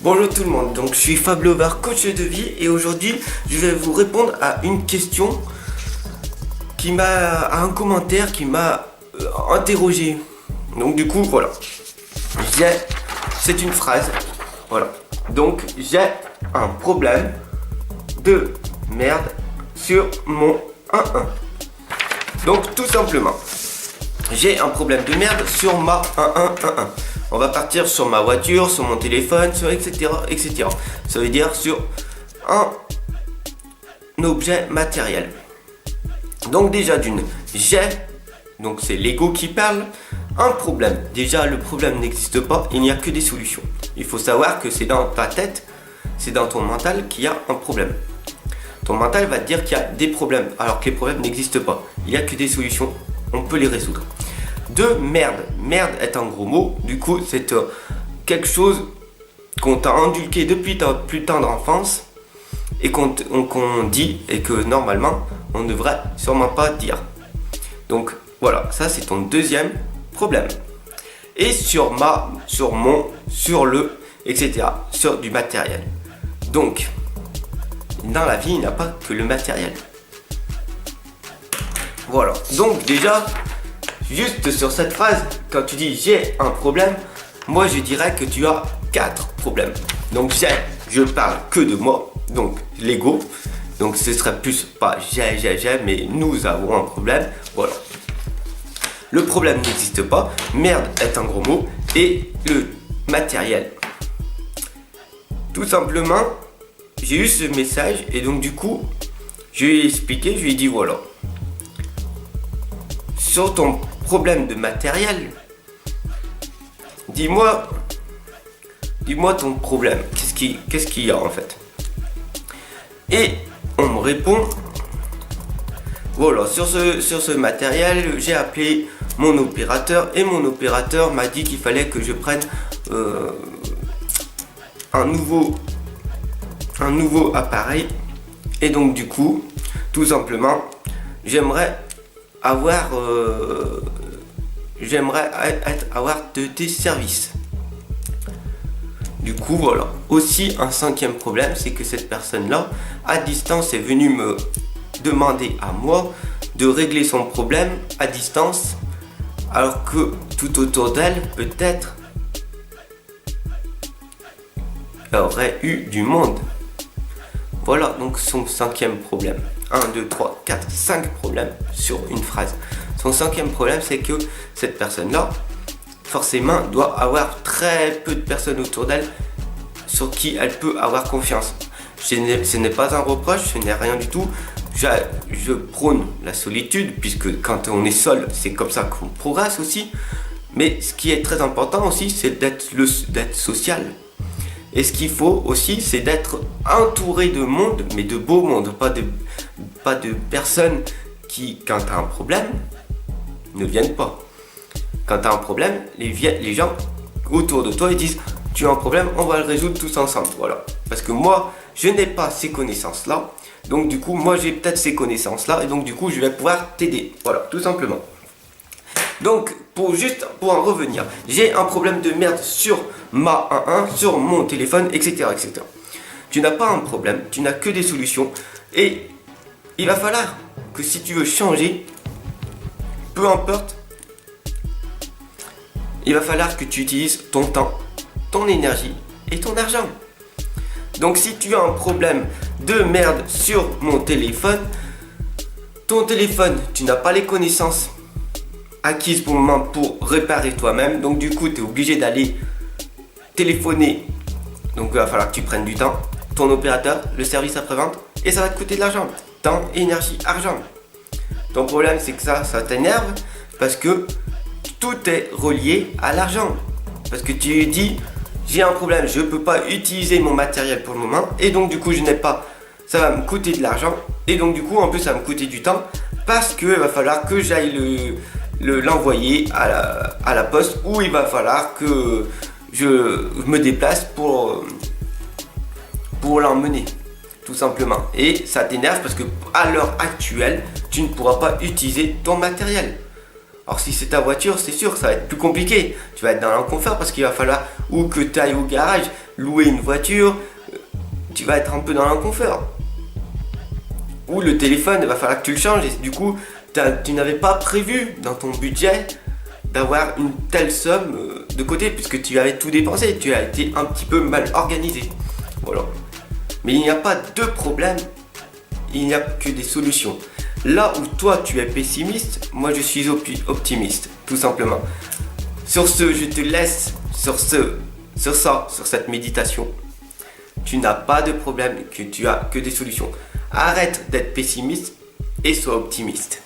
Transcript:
Bonjour tout le monde, donc je suis Fab Lover, coach de vie, et aujourd'hui je vais vous répondre à une question à un commentaire qui m'a interrogé. Donc du coup voilà, c'est une phrase, voilà. Donc j'ai un problème de merde sur mon 1-1. Donc tout simplement, j'ai un problème de merde sur ma 1-1-1-1. On va partir sur ma voiture, sur mon téléphone, sur etc. etc. Ça veut dire sur un objet matériel. Donc déjà donc c'est l'ego qui parle, un problème. Déjà le problème n'existe pas, il n'y a que des solutions. Il faut savoir que c'est dans ta tête, c'est dans ton mental qu'il y a un problème. Ton mental va te dire qu'il y a des problèmes, alors que les problèmes n'existent pas. Il n'y a que des solutions, on peut les résoudre. De merde. Merde est un gros mot. Du coup, c'est quelque chose qu'on t'a inculqué depuis ta plus tendre enfance et qu'on dit et que normalement on ne devrait sûrement pas dire. Donc voilà, ça c'est ton deuxième problème. Et sur le, etc. Sur du matériel. Donc, dans la vie, il n'y a pas que le matériel. Voilà. Donc déjà, juste sur cette phrase, quand tu dis j'ai un problème, moi je dirais que tu as 4 problèmes. Donc je parle que de moi, donc l'ego. Donc ce serait plus pas j'ai, mais nous avons un problème. Voilà. Le problème n'existe pas, merde est un gros mot, et le matériel. Tout simplement, j'ai eu ce message et donc du coup, je lui ai expliqué, je lui ai dit voilà. Sur ton problème de matériel, dis-moi ton problème, qu'est-ce qu'il y a en fait? Et on me répond, voilà, sur ce matériel, j'ai appelé mon opérateur et mon opérateur m'a dit qu'il fallait que je prenne un nouveau appareil, et donc du coup, tout simplement, j'aimerais avoir de tes services. Du coup voilà. Aussi un cinquième problème, c'est que cette personne là à distance est venue me demander à moi de régler son problème à distance, alors que tout autour d'elle peut-être il y aurait eu du monde. Voilà donc son cinquième problème. 1, 2, 3, 4, 5 problèmes sur une phrase. Son cinquième problème, c'est que cette personne-là, forcément, doit avoir très peu de personnes autour d'elle sur qui elle peut avoir confiance. Ce n'est pas un reproche, ce n'est rien du tout. Je prône la solitude, puisque quand on est seul, c'est comme ça qu'on progresse aussi. Mais ce qui est très important aussi, c'est d'être social. Et ce qu'il faut aussi, c'est d'être entouré de monde, mais de beau monde, pas de personnes qui, quand tu as un problème, ne viennent pas. Quand tu as un problème, les gens autour de toi, ils disent « Tu as un problème, on va le résoudre tous ensemble. » Voilà. Parce que moi, je n'ai pas ces connaissances-là. Donc du coup, moi, j'ai peut-être ces connaissances-là. Et donc du coup, je vais pouvoir t'aider. Voilà, tout simplement. Donc, pour en revenir, j'ai un problème de merde sur ma 1-1, sur mon téléphone, etc., etc. Tu n'as pas un problème, tu n'as que des solutions. Et il va falloir que si tu veux changer, peu importe, il va falloir que tu utilises ton temps, ton énergie et ton argent. Donc si tu as un problème de merde sur mon téléphone, ton téléphone, tu n'as pas les connaissances acquises pour le moment pour réparer toi-même. Donc du coup, tu es obligé d'aller téléphoner. Donc il va falloir que tu prennes du temps. Ton opérateur, le service après-vente, et ça va te coûter de l'argent. Temps, énergie, argent. Ton problème, c'est que ça t'énerve parce que tout est relié à l'argent. Parce que tu dis, j'ai un problème, je ne peux pas utiliser mon matériel pour le moment, et donc du coup, ça va me coûter de l'argent, et donc du coup, en plus, ça va me coûter du temps, parce qu'il va falloir que j'aille l'envoyer à la poste, ou il va falloir que je me déplace pour l'emmener. tout simplement. Et ça t'énerve parce que à l'heure actuelle, tu ne pourras pas utiliser ton matériel. Alors si c'est ta voiture, c'est sûr, ça va être plus compliqué. Tu vas être dans l'inconfort parce qu'il va falloir ou que tu ailles au garage, louer une voiture, tu vas être un peu dans l'inconfort. Ou le téléphone, il va falloir que tu le changes et du coup, tu n'avais pas prévu dans ton budget d'avoir une telle somme de côté puisque tu avais tout dépensé, tu as été un petit peu mal organisé. Voilà. Mais il n'y a pas de problème, il n'y a que des solutions. Là où toi tu es pessimiste, moi je suis optimiste, tout simplement. Sur ce, je te laisse sur cette méditation. Tu n'as pas de problème, que tu as que des solutions. Arrête d'être pessimiste et sois optimiste.